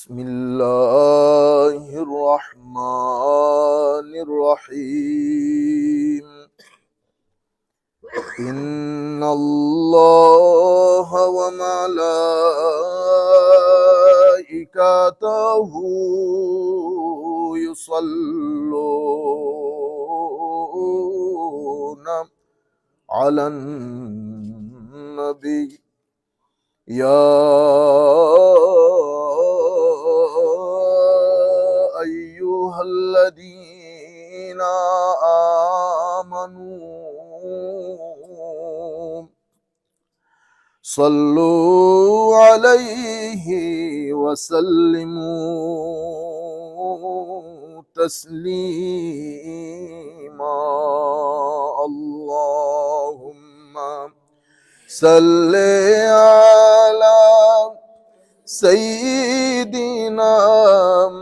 بسم الله الرحمن الرحيم. إن الله وملائكته يصلون على النبي يا أيها الذين آمنوا صلوا عليه وسلموا تسليما. اللهم صل على سيدنا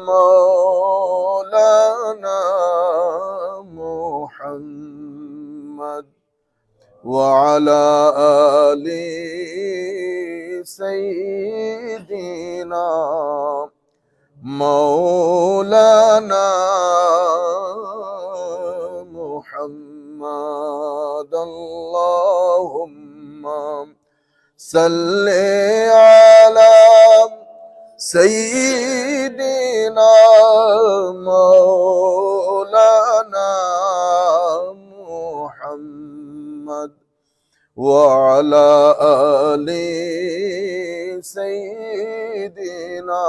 مولانا محمد وعلى آل سيدنا مولانا محمد. اللهم صل على سيدنا مولانا محمد وعلى آل سيدنا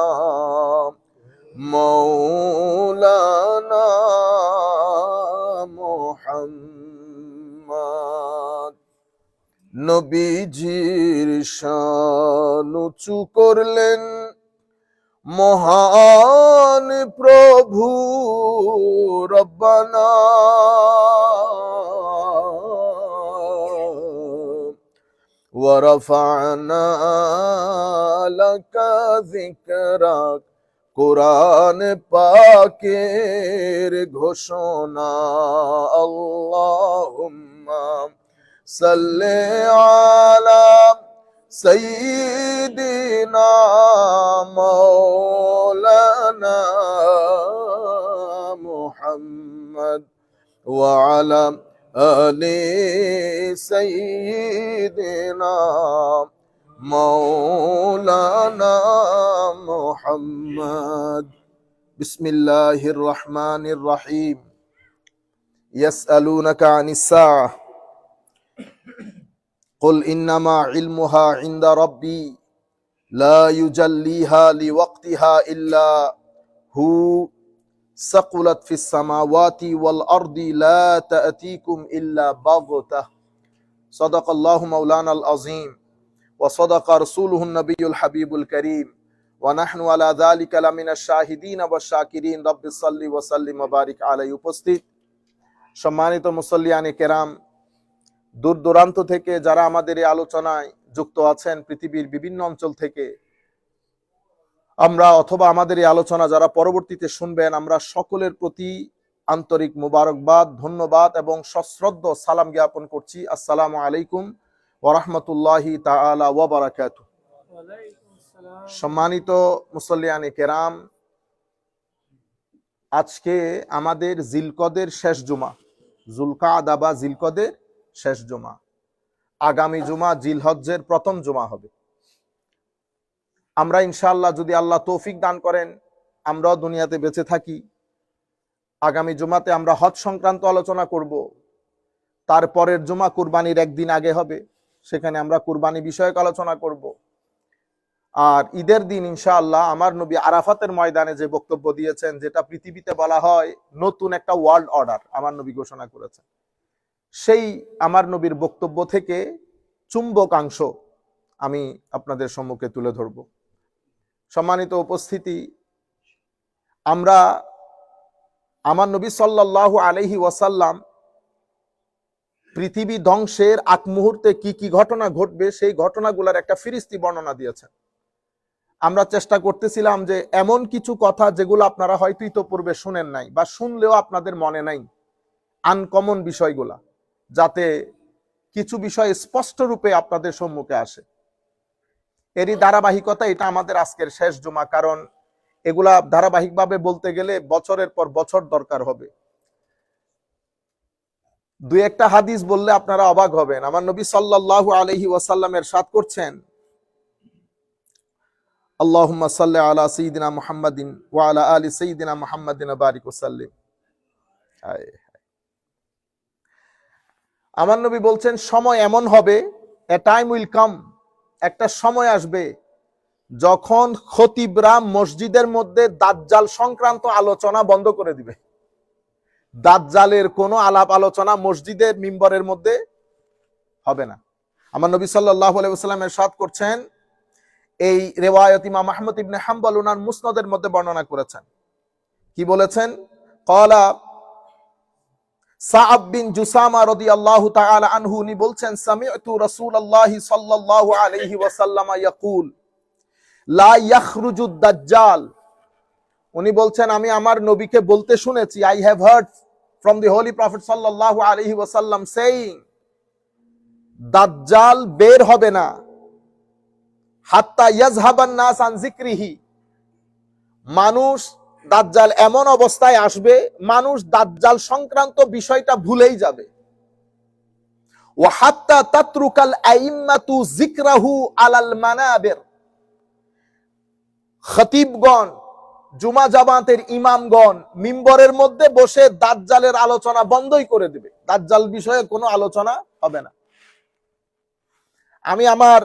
مولانا محمد. নবীজির শান উঁচু করলেন মহান প্রভু রব্বানা, ওয়া রাফা'না লাকা যিকরাক, কোরআন পাকের ঘোষণা। আল্লাহুম্মা সাল্লি আলা সাইয়্যিদিনা মাওলানা মুহাম্মদ ওয়া আলা আলি সাইয়্যিদিনা মাওলানা মুহাম্মদ। বিসমিল্লাহির রহমানির রহিম। ইয়াসআলুনাকা আনিস সাআহ قل إنما علمها عند ربي لا يجليها لوقتها إلا هو ثقلت في السماوات والأرض لا تأتيكم إلا بغتة. صدق الله مولانا العظيم وصدق رسوله النبي الحبيب الكريم ونحن على ذلك لمن الشاهدين والشاكرين. رب صل وسلم وبارك عليه. উপস্থিত সম্মানিত মুসল্লিয়ানে কেরাম, দূর দূরান্ত থেকে যারা আমাদের এই আলোচনায় যুক্ত আছেন, পৃথিবীর বিভিন্ন অঞ্চল থেকে আমরা অথবা আমাদের এই আলোচনা যারা পরবর্তীতে শুনবেন, আমরা সকলের প্রতি আন্তরিক মুবারকবাদ, ধন্যবাদ এবং সশ্রদ্ধ সালাম জ্ঞাপন করছি। আসসালামু আলাইকুম ওয়া রাহমাতুল্লাহি তাআলা ওয়া বারাকাতুহু। সম্মানিত মুসল্লিয়ানে কেরাম, আজকে আমাদের জিলকদের শেষ জুমা, জুলকাদা বা জিলকদের শেষ জুমা। আগামী জুমা জিলহজ্জের প্রথম জুমা হবে। আমরা ইনশাআল্লাহ যদি আল্লাহ তৌফিক দান করেন, আমরাও দুনিয়াতে বেঁচে থাকি, আগামী জুমাতে আমরা হজ সংক্রান্ত আলোচনা করব। তারপরের জুমা কুরবানির একদিন আগে হবে, সেখানে আমরা কুরবানি বিষয়ক আলোচনা করব। আর ঈদের দিন ইনশাআল্লাহ আমার নবী আরাফাতের ময়দানে যে বক্তব্য দিয়েছেন, যেটা পৃথিবীতে বলা হয় নতুন একটা ওয়ার্ল্ড অর্ডার আমার নবী ঘোষণা করেছেন, সেই আমার নবীর বক্তব্য থেকে চুম্বকাংশ আমি আপনাদের সম্মুখে তুলে ধরব। সম্মানিত উপস্থিতি, আমরা আমার নবী সাল্লাল্লাহু আলাইহি ওয়াসাল্লাম পৃথিবী ধ্বংসের আগ মুহূর্তে কি কি ঘটনা ঘটবে সেই ঘটনাগুলোর একটা ফিরিস্তি বর্ণনা দিয়েছেন। আমরা চেষ্টা করতেছিলাম যে এমন কিছু কথা যেগুলো আপনারা হয়তো ইতোপূর্বে শুনেন নাই বা শুনলেও আপনাদের মনে নাই, আনকমন বিষয়গুলা, যাতে কিছু বিষয় স্পষ্ট রূপে আপনাদের সম্মুখে আসে। এরই ধারাবাহিকতা, এটা আমাদের আজকের শেষ জুমা। কারণ এগুলা ধারাবাহিকভাবে বলতে গেলে বছরের পর বছর দরকার হবে। দুই একটা হাদিস বললে আপনারা অবাক হবেন। আমার নবী সাল্লাল্লাহু আলাইহি ওয়াসাল্লাম ইরশাদ করছেন, আল্লাহুম্মা সাল্লি আলা সাইয়্যিদিনা মুহাম্মাদিন ওয়া আলা আলি সাইয়্যিদিনা মুহাম্মাদিন ওয়া বারিক ওয়া সাল্লিম। আমার নবী বলছেন, সময় এমন হবে, এ টাইম উইল কাম, একটা সময় আসবে যখন খতিবরা মসজিদের মধ্যে দাজ্জাল সংক্রান্ত আলোচনা বন্ধ করে দিবে। দাজ্জালের কোনো আলাপ আলোচনা মসজিদের মিম্বরের মধ্যে হবে না। আমার নবী সাল্লাল্লাহু আলাইহি ওয়াসাল্লাম ইরশাদ করছেন, এই রিওয়ায়াত ইমাম আহমদ ইবনে হাম্বল ওনার মুসনাদের মধ্যে বর্ণনা করেছেন। কি বলেছেন? ক্বালা সাআব বিন জুসামা রাদিয়াল্লাহু তাআলা আনহু, উনি বলছেন, সামি'তু রাসূলুল্লাহি সাল্লাল্লাহু আলাইহি ওয়াসাল্লাম ইয়াকুল লা ইয়াখরুজুদ দাজ্জাল। উনি বলছেন, আমি আমার নবীকে বলতে শুনেছি, I have heard from the holy prophet সাল্লাল্লাহু আলাইহি ওয়াসাল্লাম সেইং, দাজ্জাল বের হবে না হাত্তা ইয়াযহাবান নাস আন যিকরিহি। মানুষ, দাজ্জাল এমন অবস্থায় আসবে, মানুষ দাজ্জাল সংক্রান্ত বিষয়টা ভুলেই যাবে। ওয়া হাত্তা তাতরুকাল আইম্মাতু যিকরাহু আলাল মানাবির। খতিবগণ, জুমা জামাতের ইমামগণ মিম্বরের মধ্যে বসে দাজ্জালের আলোচনা বন্ধই করে দিবে, দাজ্জাল বিষয়ে কোনো আলোচনা হবে না। আমি আমার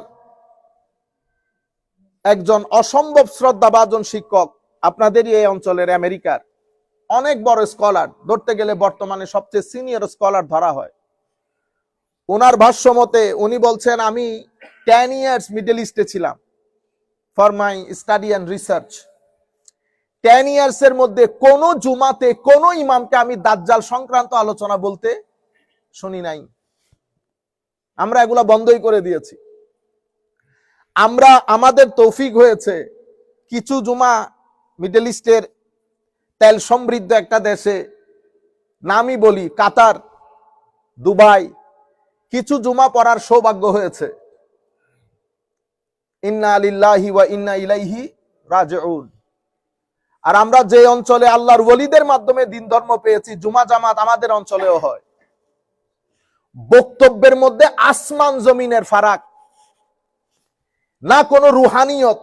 একজন অসম্ভব শ্রদ্ধাভাজন শিক্ষক, আপনাদেরই এই অঞ্চলের, আমেরিকার অনেক বড় স্কলার, ধরতে গেলে বর্তমানে সবচেয়ে সিনিয়র স্কলার ধরা হয়। ওনার ভাষ্য মতে উনি বলছেন, আমি 10 ইয়ার্স মিডল ইস্টে ছিলাম for my study and research. 10 ইয়ার্সের মধ্যে কোন জুমাতে কোন ইমামকে আমি দাজ্জাল সংক্রান্ত আলোচনা বলতে শুনি নাই। আমরা এগুলা বন্ধই করে দিয়েছি। আমরা, আমাদের তৌফিক হয়েছে, কিছু জুমা মিডল ইস্টের তেল সমৃদ্ধ একটা দেশে, নামই বলি কাতার, দুবাই, কিছু জুমা পড়ার সৌভাগ্য হয়েছে। ইন্না লিল্লাহি ওয়া ইন্না ইলাইহি রাজিউন। আর আমরা যে অঞ্চলে আল্লাহর ওলিদের মাধ্যমে দিন ধর্ম পেয়েছি, জুমা জামাত আমাদের অঞ্চলেও হয়। বক্তব্যের মধ্যে আসমান জমিনের ফারাক, না কোনো রুহানিয়ত,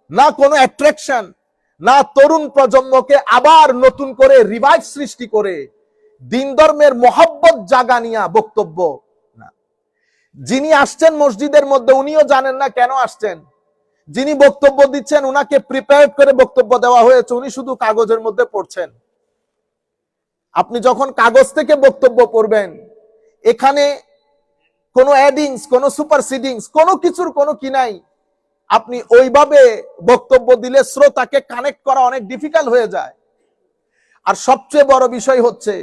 না কোনো অ্যাট্রাকশন, না তরুণ প্রজন্মকে আবার নতুন করে রিভাইভ সৃষ্টি করে দিন ধর্মের মহব্বত জাগানিয়া বক্তব্য না। যিনি আসছেন মসজিদের মধ্যে উনিও জানেন না কেন আসছেন। যিনি বক্তব্য দিচ্ছেন উনাকে প্রিপেয়ার করে বক্তব্য দেওয়া হয়েছে, উনি শুধু কাগজের মধ্যে পড়ছেন। আপনি যখন কাগজ থেকে বক্তব্য পড়বেন, এখানে কোনো অ্যাডিংস, কোনো সুপারসিডিংস, কোনো কিছুর কোনো কি নাই। আপনি ওইভাবে বক্তব্য দিলে শ্রোতাকে কানেক্ট করা অনেক ডিফিকাল্ট হয়ে যায়। আর সবচেয়ে বড় বিষয় হচ্ছে,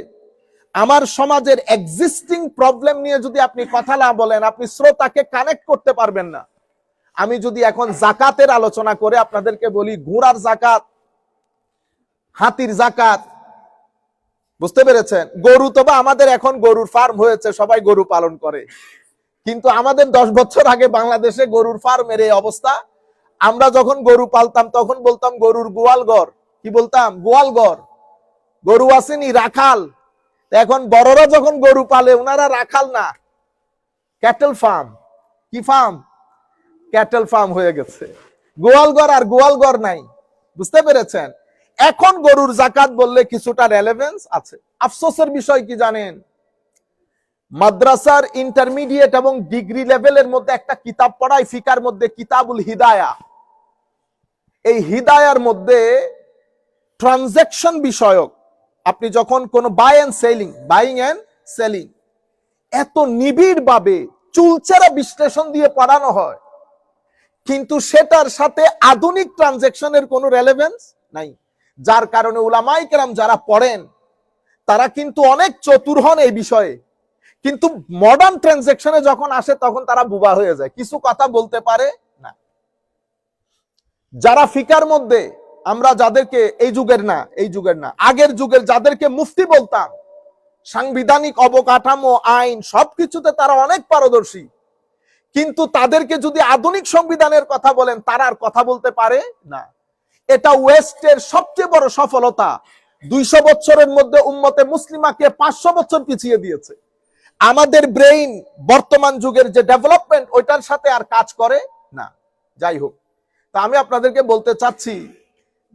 আমার সমাজের এক্সিস্টিং প্রবলেম নিয়ে যদি আপনি কথা না বলেন, আপনি শ্রোতাকে কানেক্ট করতে পারবেন না। আমি যদি এখন জাকাতের আলোচনা করে আপনাদেরকে বলি, ঘোড়ার জাকাত, হাতির জাকাত, বুঝতে পেরেছেন? গরু তো বা আমাদের এখন গরুর ফার্ম হয়েছে, সবাই গরু পালন করে, কিন্তু আমাদের 10 বছর আগে বাংলাদেশে গরুর ফার্মের এই অবস্থা। আমরা যখন গরু পালতাম তখন বলতাম গরুর গোয়ালঘর। কি বলতাম? গোয়ালঘর। গরু আসেনি, রাখাল। এখন বড়রা যখন গরু পালে, ওনারা রাখাল না, ক্যাটেল ফার্ম। কি ফার্ম? ক্যাটেল ফার্ম হয়ে গেছে। গোয়ালঘর আর গোয়ালঘর নাই। বুঝতে পেরেছেন? এখন গরুর জাকাত বললে কিছুটা রেলেভেন্স আছে। আফসোসের বিষয় কি জানেন? মাদ্রাসার ইন্টারমিডিয়েট এবং ডিগ্রি লেভেলের মধ্যে একটা কিতাব পড়ায় ফিকার মধ্যে, কিতাবুল হিদায়া। এই হিদায়ার মধ্যে ট্রানজাকশন বিষয়ক, আপনি যখন কোন বাইং এন্ড সেলিং, এত নিবিড় ভাবে চুলচেরা বিশ্লেষণ দিয়ে পড়ানো হয়, কিন্তু সেটার সাথে আধুনিক ট্রানজাকশনের কোনো রেলেভেন্স নাই। যার কারণে উলামায়ে কেরাম যারা পড়েন তারা কিন্তু অনেক চতুর হন এই বিষয়ে, কিন্তু মডার্ন ট্রানজাকশনে যখন আসে তখন তারা বুবা হয়ে যায়, কিছু কথা বলতে পারে না। যারা ফিকার মধ্যে, আমরা যাদেরকে এই যুগের না আগের যুগের যাদেরকে মুফতি বলতাম, সাংবিধানিক অবকাঠামো, আইন সবকিছুতে তারা অনেক পারদর্শী, কিন্তু তাদেরকে যদি আধুনিক সংবিধানের কথা বলেন তারা আর কথা বলতে পারে না। এটা ওয়েস্টের সবচেয়ে বড় সফলতা। 200 বছরের মধ্যে উম্মতে মুসলিমাকে 500 বছর পিছিয়ে দিয়েছে। আমাদের ব্রেইন বর্তমান যুগের যে ডেভেলপমেন্ট ওইটার সাথে আর কাজ করে না। যাই হোক, তা আমি আপনাদেরকে বলতে চাচ্ছি,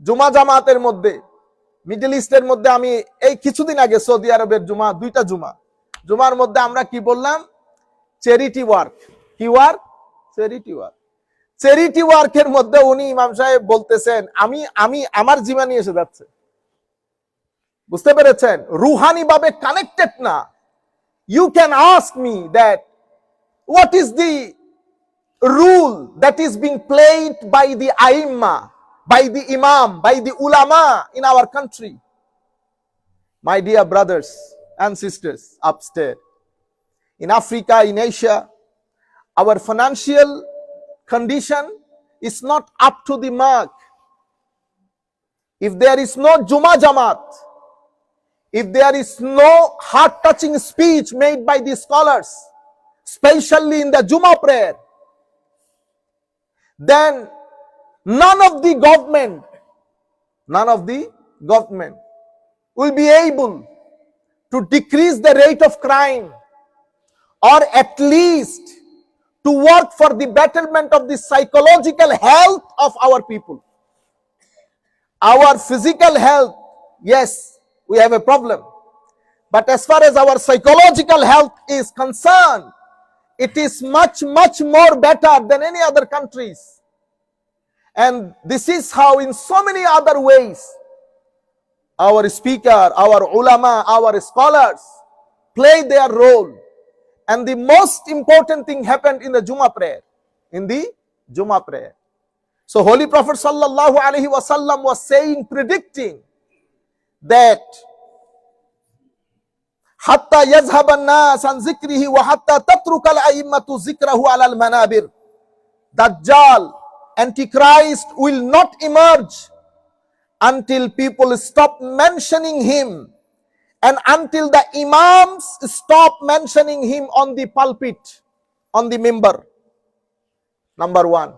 জুমা জামাতের মধ্যে, মিডল ইস্টের মধ্যে, আমি এই কিছুদিন আগে সৌদি আরবের জুমা, 2টা জুমার মধ্যে আমরা কি বললাম? Charity work. কি ওয়ার্ক? Charity work. চ্যারিটি ওয়ার্কের মধ্যে উনি ইমাম সাহেব বলতেছেন, আমি আমার জীবনী এসে যাচ্ছে। বুঝতে পেরেছেন? রুহানি ভাবে কানেক্টেড না। You can ask me that what is the rule that is being played by the aimma, by the imam, by the ulama in our country. My dear brothers and sisters upstairs, in Africa, in Asia, our financial condition is not up to the mark. If there is no Juma Jamaat, if there is no heart-touching speech made by the scholars, especially in the Juma prayer, then none of the government will be able to decrease the rate of crime, or at least to work for the betterment of the psychological health of our people. Our physical health, yes, we have a problem. But as far as our psychological health is concerned, it is much, much more better than any other countries. And this is how in so many other ways our speaker, our ulama, our scholars play their role. And the most important thing happened in the Jummah prayer. In the Jummah prayer. So Holy Prophet sallallahu alaihi wasallam was saying, predicting that hatta yazhab an-nas an zikrihi wa hatta tatruka al-a'immatu zikrahu ala al-manabir. Dajjal, Antichrist, will not emerge until people stop mentioning him, and until the imams stop mentioning him on the pulpit, on the mimbar. Number 1.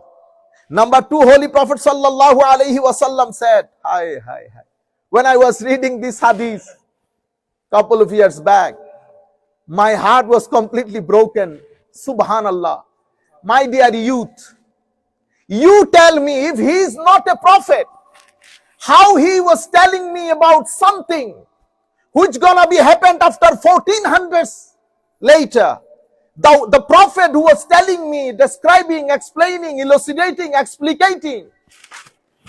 Number 2, Holy Prophet sallallahu alaihi wasallam said, hi. When I was reading this hadith couple of years back, my heart was completely broken. Subhanallah. My dear youth, you tell me, if he is not a prophet, how he was telling me about something which gonna be happened after 1400s later. The prophet who was telling me, describing, explaining, elucidating, explicating,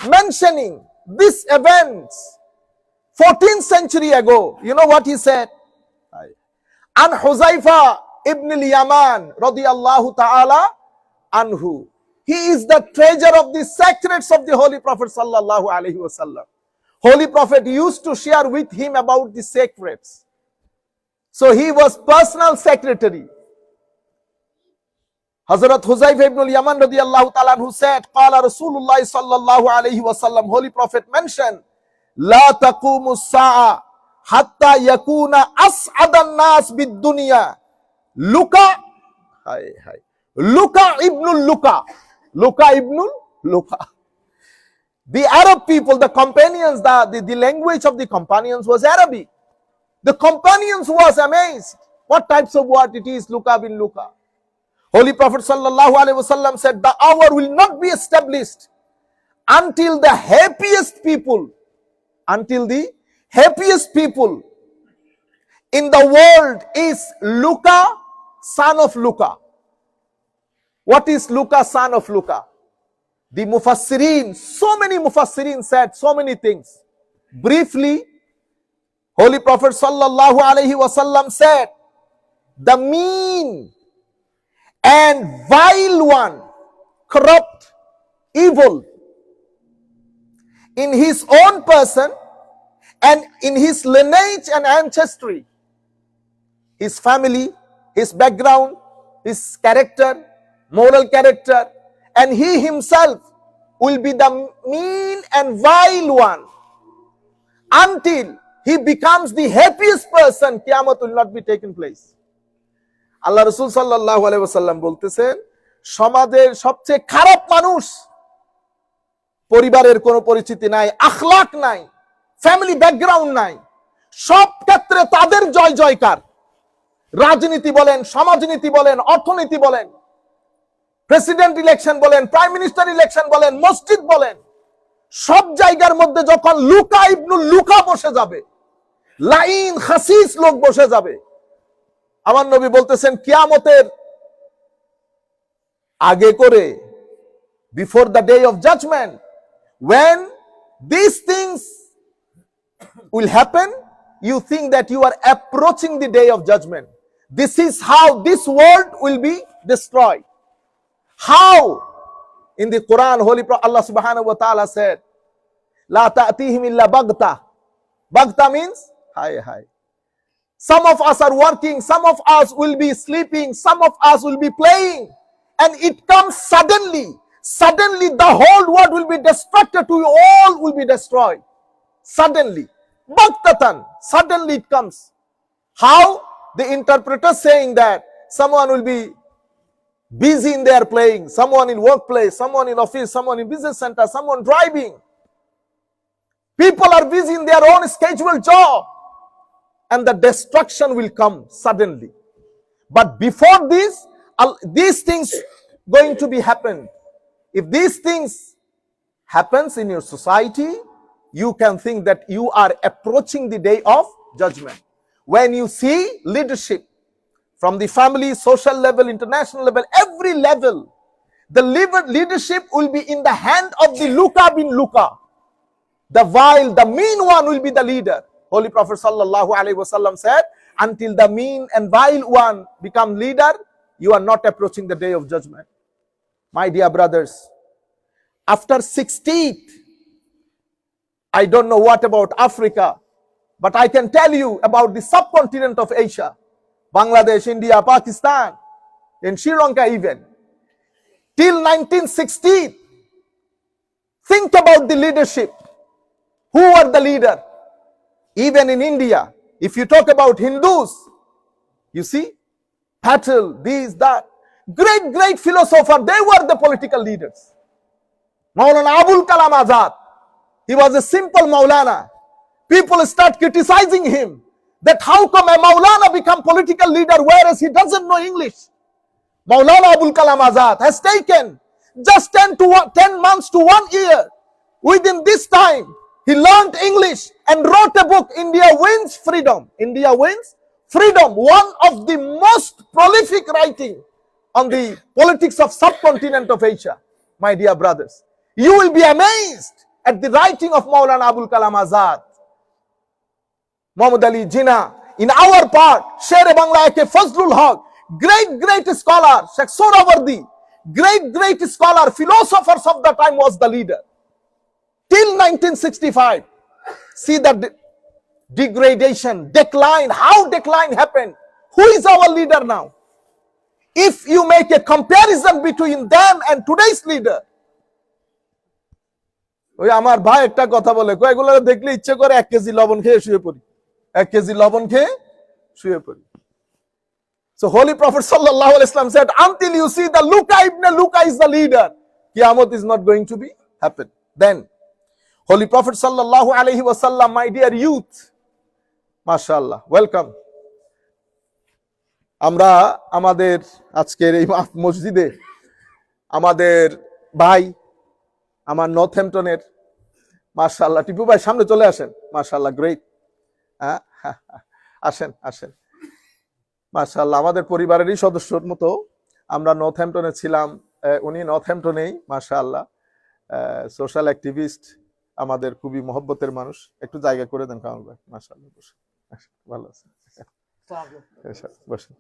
mentioning these events 14th century ago, you know what he said? An Huzaifa ibn al-Yaman radiyallahu ta'ala anhu. He is the treasure of the secrets of the Holy Prophet sallallahu alaihi wasallam. Holy Prophet used to share with him about the secrets. So he was personal secretary. Hazrat Huzaifa ibn al-Yaman radiyallahu ta'ala anhu said, Qala Rasulullah sallallahu alaihi wasallam, Holy Prophet mentioned, La taqumu as-sa'a hatta yakuna as'adan nas bid-dunya Luka ibn Luka. The Arab people, the companions, the language of the companions was Arabic. The companions was amazed. What types of word it is, Luka bin Luka. Holy Prophet sallallahu alaihi wasallam said, the hour will not be established until the happiest people in the world is Luka, son of Luka. What is Luka, son of Luka? The Mufassirin, so many Mufassirin said so many things. Briefly, Holy Prophet sallallahu alaihi wasallam said, the mean and vile one, corrupt, evil, in his own person and in his lineage and ancestry, his family, his background, his character, moral character, and he himself will be the mean and vile one until he becomes the happiest person. Qiyamah will not be taken place. আল্লাহ রাসূল সাল্লাল্লাহু আলাইহি ওয়াসাল্লাম বলতেছেন, সমাজের সবচেয়ে খারাপ মানুষ পরিবারের কোনো পরিচিতি নাই, আখলাক নাই, ফ্যামিলি ব্যাকগ্রাউন্ড নাই, সব ক্ষেত্রে তাদের জয় জয়কার। রাজনীতি বলেন, সমাজনীতি বলেন, অর্থনীতি বলেন, প্রেসিডেন্ট ইলেকশন বলেন, প্রাইম মিনিস্টার ইলেকশন বলেন, মসজিদ বলেন, সব জায়গার মধ্যে যখন লুকা ইবনুল লুকা বসে যাবে, লাইন খাসিস লোক বসে যাবে, আমার নবী বলতেছেন কিয়ামতের আগে করে, before the day of judgement, when these things will happen, you think that you are approaching the day of judgment. This is how this world will be destroyed. How? In the Quran, Holy Prophet Allah subhanahu wa ta'ala said, La ta'tihim illa bagta. Bagta means hi. Some of us are working, some of us will be sleeping, some of us will be playing, and it comes suddenly. Suddenly the whole world will be destructed, to all will be destroyed. Suddenly. Bagtatan. Suddenly it comes. How? The interpreter saying that someone will be busy in their playing, someone in workplace, someone in office, someone in business center, someone driving. People are busy in their own scheduled job, and the destruction will come suddenly. But before this, these things going to be happened. If these things happens in your society, you can think that you are approaching the day of judgment. When you see leadership from the family, social level, international level, every level, the leadership will be in the hand of the Luka bin Luka. The vile, the mean one will be the leader. Holy Prophet sallallahu alaihi wasallam said, until the mean and vile one become leader, you are not approaching the day of judgment. My dear brothers, after 60th, I don't know what about Africa, but I can tell you about the subcontinent of Asia, Bangladesh, India, Pakistan, and Sri Lanka even. Till 1960, think about the leadership. Who are the leader? Even in India, if you talk about Hindus, you see, Patel, these, that, great philosopher, they were the political leaders. Maulana Abul Kalam Azad, he was a simple Maulana. People start criticizing him that how come a Maulana become political leader whereas he doesn't know English. Maulana Abul Kalam Azad has taken just 10 months to 1 year. Within this time, he learned English and wrote a book, India Wins Freedom. India Wins Freedom, one of the most prolific writing on the politics of subcontinent of Asia. My dear brothers, you will be amazed at the writing of Maulana Abul Kalam Azad. Muhammad Ali Jinnah, in our part, Sher Bangla Eke Fazlul Haq, great scholar, Sheikh Sohrawardi, great scholar, philosophers of the time was the leader. Till 1965, see the degradation, decline, how decline happened. Who is our leader now? If you make a comparison between them and today's leader, ওই আমার ভাই একটা কথা বলে, কয়েকগুলো দেখলে ইচ্ছে করে 1 KG লবণ খেয়ে শুয়ে পড়ি, 1 কেজি লবণ খেয়ে শুয়ে পড়ি। So Holy Prophet sallallahu alaihi wasallam said, until you see the Luka ibn Luka is the leader, Qiyamah is not going to be happen. Then Holy Prophet sallallahu alaihi wasallam, my dear youth, mashallah, welcome. আমরা আমাদের আজকের এই মসজিদে আমাদের ভাই, আমার নর্থহ্যাম্পটনের, মাশাআল্লাহ, টিপু ভাই সামনে চলে আসেন, মাশাআল্লাহ, গ্রেট, আসেন মাশাআল্লাহ, আমাদের পরিবারেরই সদস্যর মতো আমরা নর্থহ্যাম্পটনে ছিলাম, উনি নর্থহ্যাম্পটনেই, মাশাআল্লাহ, সোশ্যাল অ্যাক্টিভিস্ট, আমাদের খুবই মহব্বতের মানুষ। একটু জায়গা করে দেন কামাল ভাই, মাশাআল্লাহ, ভালো আছেন, বসেন।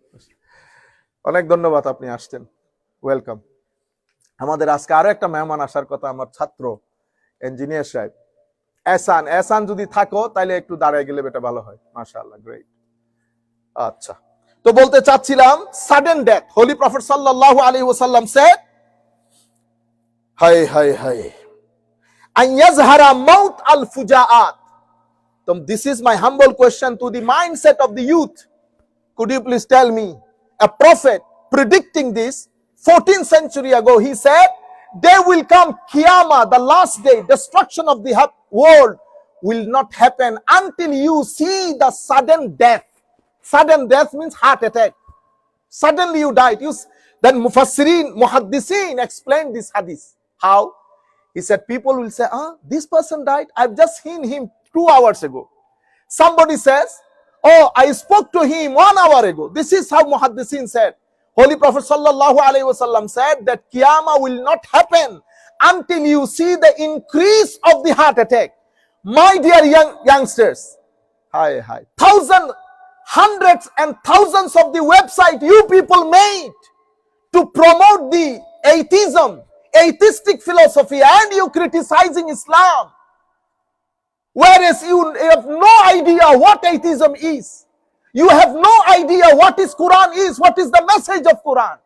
অনেক ধন্যবাদ, আপনি আসছেন, ওয়েলকাম। আমাদের আজকে আরো একটা মেহমান আসার কথা, আমার ছাত্র ইঞ্জিনিয়ার সাহেব এহসান যদি থাকো তাহলে একটু দাঁড়ায় গেলে বেটা ভালো হয়, মাশাআল্লাহ, গ্রেট। আচ্ছা, তো বলতে চাচ্ছিলাম সাডেন ডেথ। হোলি প্রফেট সাল্লাল্লাহু আলাইহি ওয়াসাল্লাম shed, hi An ইয়াজহারা Maut Al ফুজাআত। So this is my humble question to the mindset of the youth. Could you please tell me, a prophet predicting this 14th century ago, he said day will come, Qiyamah, the last day, destruction of the world will not happen until you see the sudden death. Sudden death means heart attack. Suddenly you died. Then Mufassirin, Muhaddisin explained this hadith. How? He said, people will say, this person died. I've just seen him 2 hours ago. Somebody says, oh, I spoke to him 1 hour ago. This is how Muhaddisin said. Holy Prophet sallallahu alaihi wasallam said that Qiyamah will not happen until you see the increase of the heart attack. My dear youngsters, thousands, hundreds and thousands of the website you people made to promote the atheistic philosophy, and you criticizing Islam, whereas you have no idea what atheism is. You have no idea what is Quran is, what is the message of Quran.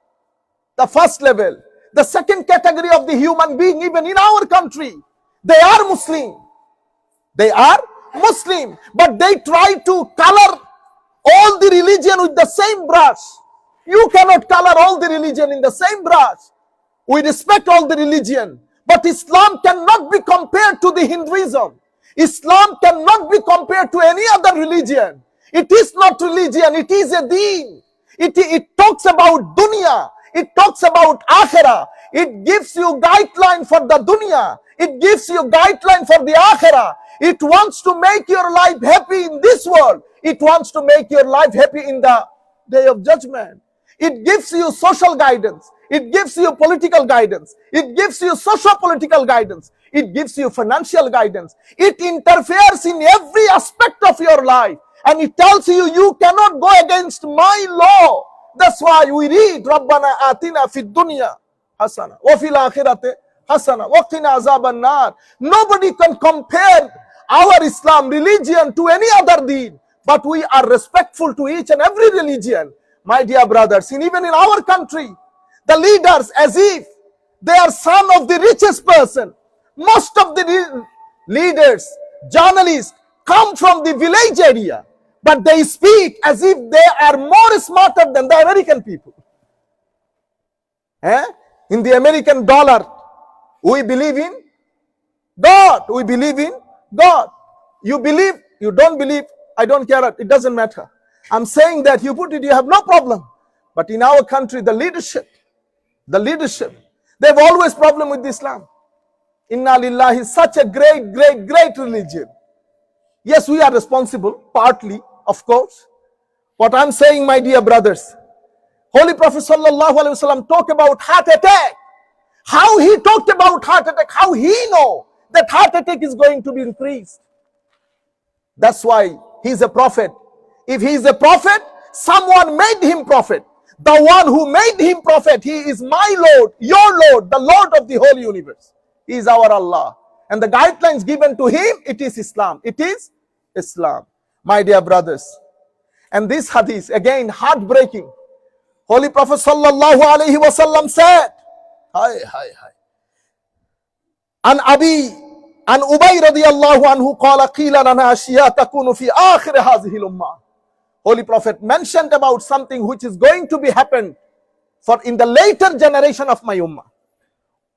The first level. The second category of the human being, even in our country, they are Muslim. They are Muslim, but they try to color all the religion with the same brush. You cannot color all the religion in the same brush. We respect all the religion, but Islam cannot be compared to the Hinduism. Islam cannot be compared to any other religion. It is not religion, it is a deen. It talks about dunya, it talks about akhirah. It gives you guideline for the dunya, it gives you guideline for the akhirah. It wants to make your life happy in this world. It wants to make your life happy in the day of judgment. It gives you social guidance. It gives you political guidance. It gives you socio-political guidance. It gives you financial guidance. It interferes in every aspect of your life. And it tells you, you cannot go against my law. That's why we read, Rabbana atina fid dunya hasana, wa fil akhirati hasana, wa qina azaban nar. Nobody can compare our Islam religion to any other deen, but we are respectful to each and every religion. My dear brothers, and even in our country, the leaders, as if they are son of the richest person. Most of the leaders, journalists, come from the village area, but they speak as if they are more smarter than the American people. In the American dollar, we believe in God. We believe in God. You believe, you don't believe, I don't care. It doesn't matter. I'm saying that you put it, you have no problem. But in our country, the leadership, they have always problem with Islam. Inna lillahi is such a great religion. Yes, we are responsible, partly, of course. What I'm saying, my dear brothers, Holy Prophet sallallahu alaihi wasallam talked about heart attack. How he talked about heart attack, how he know that heart attack is going to be increased. That's why he's a prophet. If he is a prophet, someone made him prophet. The one who made him prophet, he is my Lord, your Lord, the Lord of the whole universe. He is our Allah. And the guidelines given to him, it is Islam. It is Islam. My dear brothers. And this hadith, again, heartbreaking. Holy Prophet sallallahu alaihi wasallam said, An Ubay radiyallahu anhu qala qila lana ashiya takunu fi akhir hadhihi al-ummah. Holy Prophet mentioned about something which is going to be happened for in the later generation of my ummah.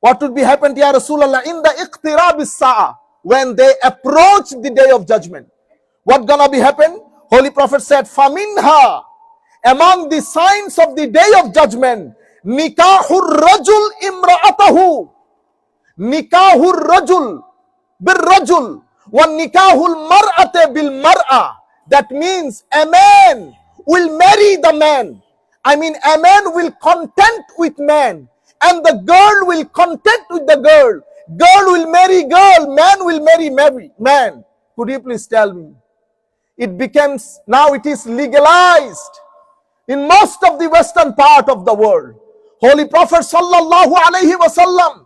What would be happened, Ya Rasulullah, in the iqtirab as-sa'a, when they approach the day of judgment? What gonna be happen? Holy Prophet said, Faminha, among the signs of the day of judgment, nikahur rajul imra'atahu, nikahur rajul bil rajul, wa nikahul mar'ate bil mar'a. That means a man will marry the man. I mean, a man will content with man, and the girl will content with the girl. Girl will marry girl, man will marry man. Could you please tell me? It becomes, now it is legalized in most of the western part of the world. Holy Prophet sallallahu alaihi wasallam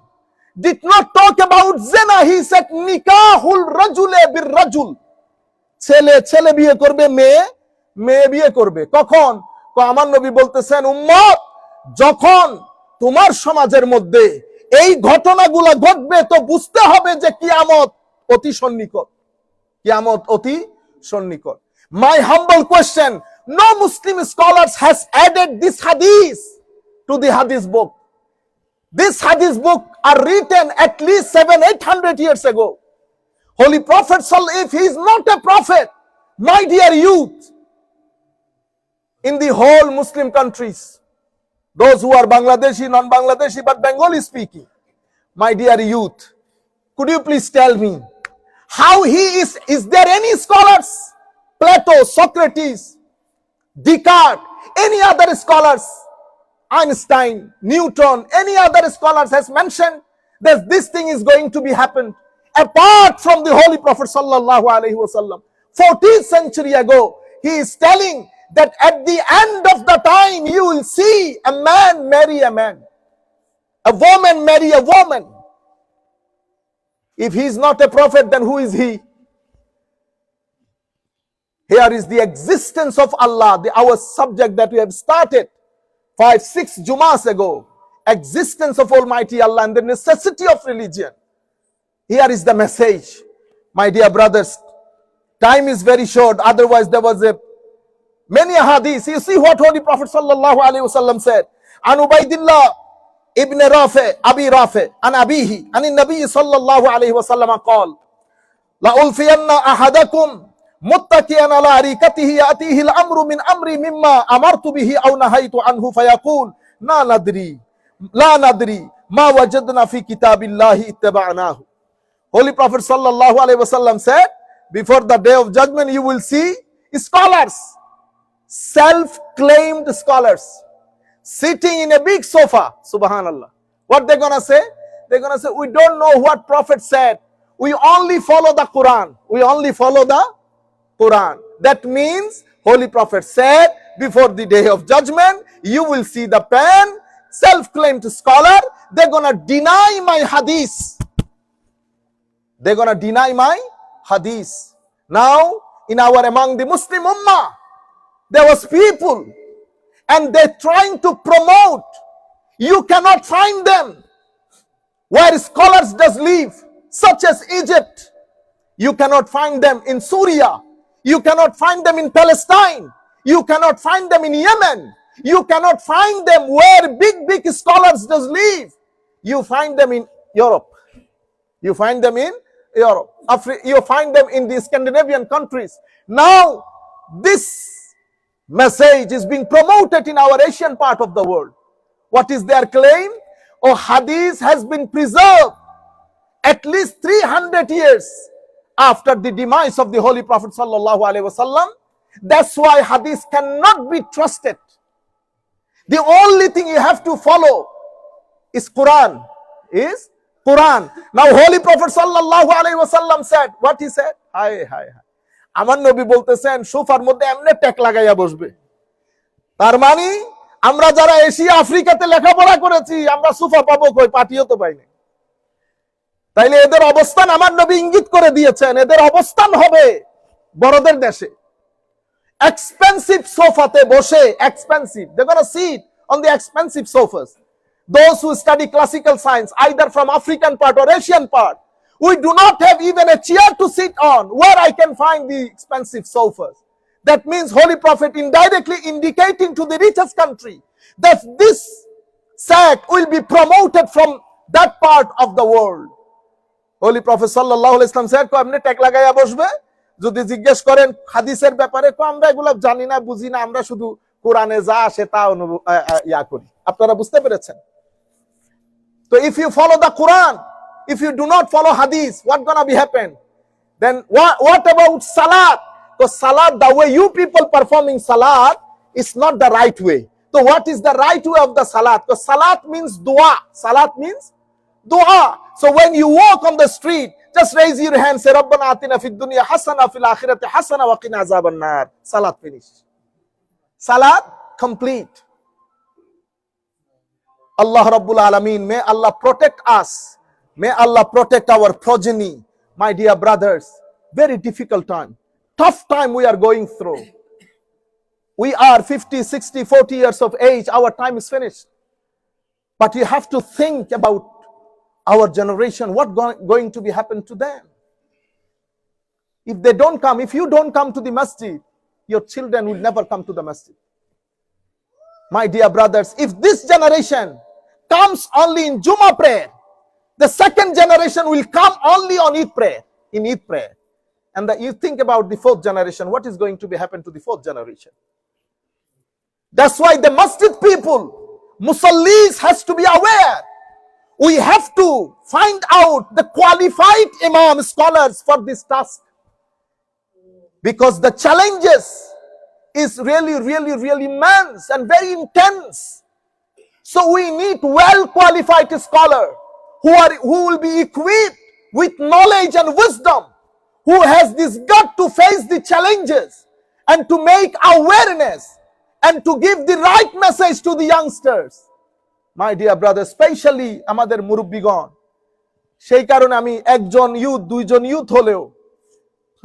did not talk about zina. He said, nikahul rajule bir rajul. ছেলে বিয়ে করবে, মেয়ে বিয়ে করবে। কখন? আমার নবী বলতেছেন, উম্মত, যখন তোমার সমাজের মধ্যে এই ঘটনাগুলো ঘটবে, তো বুঝতে হবে যে কিয়ামত অতি সন্নিকট। কিয়ামত অতি সন্নিকট। My humble question, no Muslim scholars has added this hadith to the hadith book. This hadith book are written at least 700-800 years ago. Holy Prophet, if he is not a prophet, my dear youth, in the whole Muslim countries, those who are Bangladeshi, non-Bangladeshi, but Bengali speaking, my dear youth, could you please tell me, how he is there any scholars, Plato, Socrates, Descartes, any other scholars, Einstein, Newton, any other scholars has mentioned that this thing is going to be happened apart from the Holy Prophet sallallahu alaihi wasallam. 14th century ago, he is telling that at the end of the time you will see a man marry a man, a woman marry a woman. If he is not a prophet, then who is he? Here is the existence of Allah, our subject that we have started 5-6 Jumas ago. Existence of Almighty Allah and the necessity of religion. Here is the message. My dear brothers, time is very short. Otherwise, there was many hadiths. You see what Holy Prophet sallallahu alaihi wasallam said. An Ubaidillah ibn Rafi, Abi Rafi, an Abihi, an Nabi sallallahu alaihi wasallam qala, La ulfiyanna ahadakum muttakiyan ala arikatihi ya'tihi al-amru min amri mimma amartu bihi aw nahaytu anhu fayaqul la nadri ma wajadna fi kitabillahi ittaba'nahu. Holy Prophet sallallahu alaihi wasallam said, before the day of judgment you will see scholars, self-claimed scholars, sitting in a big sofa. Subhanallah. What they're gonna say? They're gonna say, we don't know what Prophet said. We only follow the Quran. We only follow the Quran. That means Holy Prophet said, before the day of judgment, you will see the pen, self-claimed scholar, they're gonna deny my hadith. They're gonna deny my hadith. Now, among the Muslim Ummah, there was people, and they're trying to promote. You cannot find them where scholars does live, such as Egypt. You cannot find them in Syria. You cannot find them in Palestine. You cannot find them in Yemen. You cannot find them where big scholars does live. You find them in Europe. You find them in Europe. You find them in the Scandinavian countries. Now, this message is being promoted in our Asian part of the world. What is their claim? Oh, hadith has been preserved at least 300 years after the demise of the Holy Prophet sallallahu alaihi wasallam. That's why hadith cannot be trusted. The only thing you have to follow is Quran. Now Holy Prophet sallallahu alaihi wasallam said, what he said? আমার নবী বলতেছেন সোফার মধ্যে এমনি ট্যাক লাগাইয়া বসবে। তার মানে আমরা যারা এশিয়া আফ্রিকাতে লেখাপড়া করেছি, আমরা সোফা পাবো কই? পাটিও তো পাইনি। তাইলে এদের অবস্থান আমার নবী ইঙ্গিত করে দিয়েছেন, এদের অবস্থান হবে বড়দের দেশে, এক্সপেন্সিভ সোফাতে বসে, expensive, they're gonna sit on the expensive sofas. Those who study classical science, either from African part or Asian part, we do not have even a chair to sit on where I can find the expensive sofas. That means Holy Prophet indirectly indicating to the richest country that this sect will be promoted from that part of the world. Holy Prophet sallallahu alaihi wasallam said, "Amne tek lagaya bosbe, যদি জিজ্ঞেস করেন হাদিসের ব্যাপারে, আমরা এগুলো জানি না, বুঝি না, আমরা শুধু কোরআনে যা আসে তা করি।" আপনারা বুঝতে পেরেছেন? So if you follow the Quran, if you do not follow hadith, what gonna be happen? Then what about salat? So salat, the way you people performing salat is not the right way. So what is the right way of the salat? Because salat means dua. Salat means dua. So when you walk on the street, just raise your hand, say Rabbana atina fid dunya hasana fil akhirati hasana wa qina azaban nar. Salat finish. Salat complete. Allah Rabbul Alameen, may Allah protect us. May Allah protect our progeny. My dear brothers, very difficult time. Tough time we are going through. We are 50, 60, 40 years of age. Our time is finished. But you have to think about our generation, what going to be happen to them. If they don't come, if you don't come to the masjid, your children will never come to the masjid. My dear brothers, if this generation comes only in Juma prayer. The second generation will come only on Eid prayer, in Eid prayer. And you think about the fourth generation, what is going to be happen to the fourth generation? That's why the masjid people, musallis, has to be aware. We have to find out the qualified imam scholars for this task. Because the challenges is really immense and very intense. So we need well-qualified scholar who will be equipped with knowledge and wisdom, who has this gut to face the challenges and to make awareness and to give the right message to the youngsters. My dear brother, especially আমাদের মুরব্বিগণ, সেই কারণে আমি একজন youth, দুইজন youth হলেও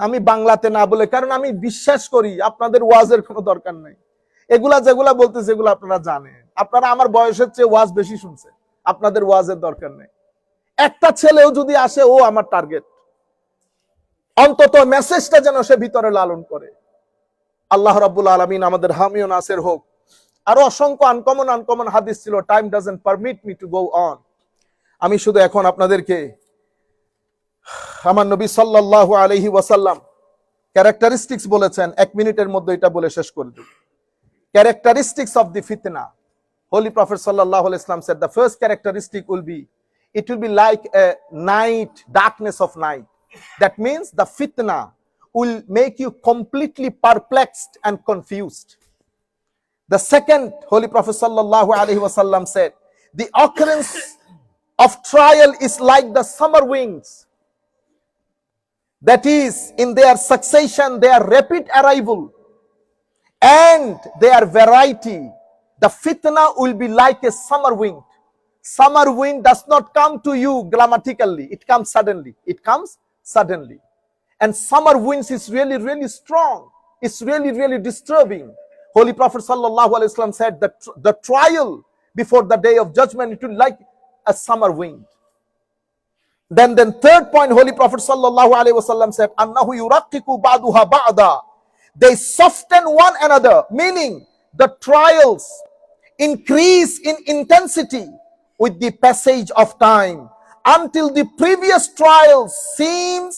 আমি বাংলাতে না বলে, কারণ আমি বিশ্বাস করি আপনাদের ওয়াজের কোনো দরকার নাই। এগুলা যেগুলা বলতেছে এগুলো আপনারা জানেন, আপনারা আমার বয়সের চেয়ে ওয়াজ বেশি শুনছেন, আপনাদের ওয়াজের দরকার নেই। একটা ছেলেও যদি আসে, ও আমার টার্গেট, অন্তত মেসেজটা যেন সে ভিতরে লালন করে। আল্লাহ রাব্বুল আলামিন আমাদের হামি ও নাসির হোক। আরো অসংখ্য আনকমন হাদিস ছিল, time doesn't permit me to go on. আমি শুধু এখন আপনাদেরকে আমার নবী সাল্লাল্লাহু আলাইহি ওয়াসাল্লাম ক্যারেক্টারিস্টিক্স বলেছেন, 1 মিনিটের মধ্যে এটা বলে শেষ করে দেব। Characteristics of the fitna. Holy Prophet sallallahu alaihi wasallam said the first characteristic will be, it will be like a night, darkness of night. That means the fitna will make you completely perplexed and confused. The second, Holy Prophet sallallahu alaihi wasallam said, the occurrence of trial is like the summer winds. That is, in their succession, their rapid arrival and their variety. The fitna will be like a summer wind. Summer wind does not come to you grammatically. It comes suddenly. It comes suddenly. And summer winds is really strong. It's really disturbing. Holy Prophet sallallahu alaihi wasallam said that the trial before the day of judgment, it will like a summer wind. Then third point, Holy Prophet sallallahu alaihi wasallam said, annahu yuraqiqu ba'duha ba'da. They soften one another, meaning the trials increase in intensity with the passage of time until the previous trials seems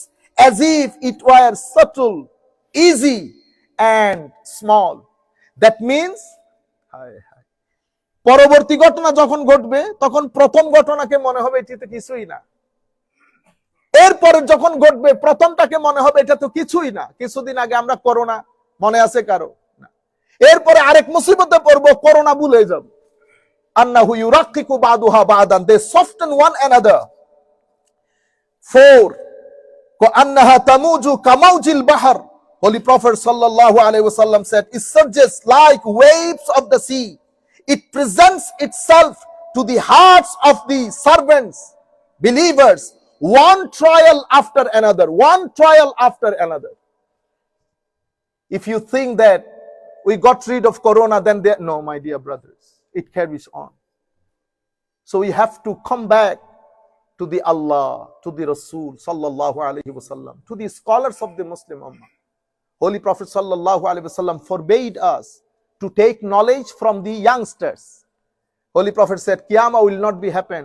as if it were subtle, easy and small. That means পরবর্তী ঘটনা যখন ঘটবে তখন প্রথম ঘটনাকে মনে হবে এটি তো কিছুই না, এরপরে যখন ঘটবে প্রথমটাকে মনে হবে এটা তো কিছুই না। কিছুদিন আগে আমরা করোনা, মনে আছে কারো? না। এরপরে আরেক মুসিবতে পড়বো, করোনা ভুলে যাব। আন্নাহু ইউরাক্কিকু বাদুহা বাদান, they soften one another. 4, আন্নাহা তামুজু কামাউজিল বাহর. Holy Prophet sallallahu alaihi wasallam said, it surges like waves of the sea. It presents itself to the hearts of the servants, believers, one trial after another, one trial after another. If you think that we got rid of corona, then no, my dear brothers, it carries on. So we have to come back to the Allah, to the Rasul sallallahu alaihi wasallam, to the scholars of the Muslim Ummah. Holy Prophet sallallahu alaihi wasallam forbade us to take knowledge from the youngsters. Holy Prophet said, Qiyamah will not be happen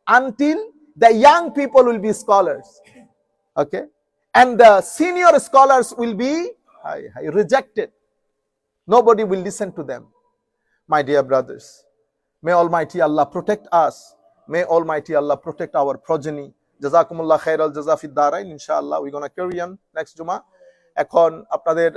until the young people will be scholars. Okay? And the senior scholars will be rejected. Nobody will listen to them. My dear brothers, may Almighty Allah protect us. May Almighty Allah protect our progeny. Jazakumullah khairal jaza fid darain. Inshallah, we're going to carry on next Juma. এখন আপনাদের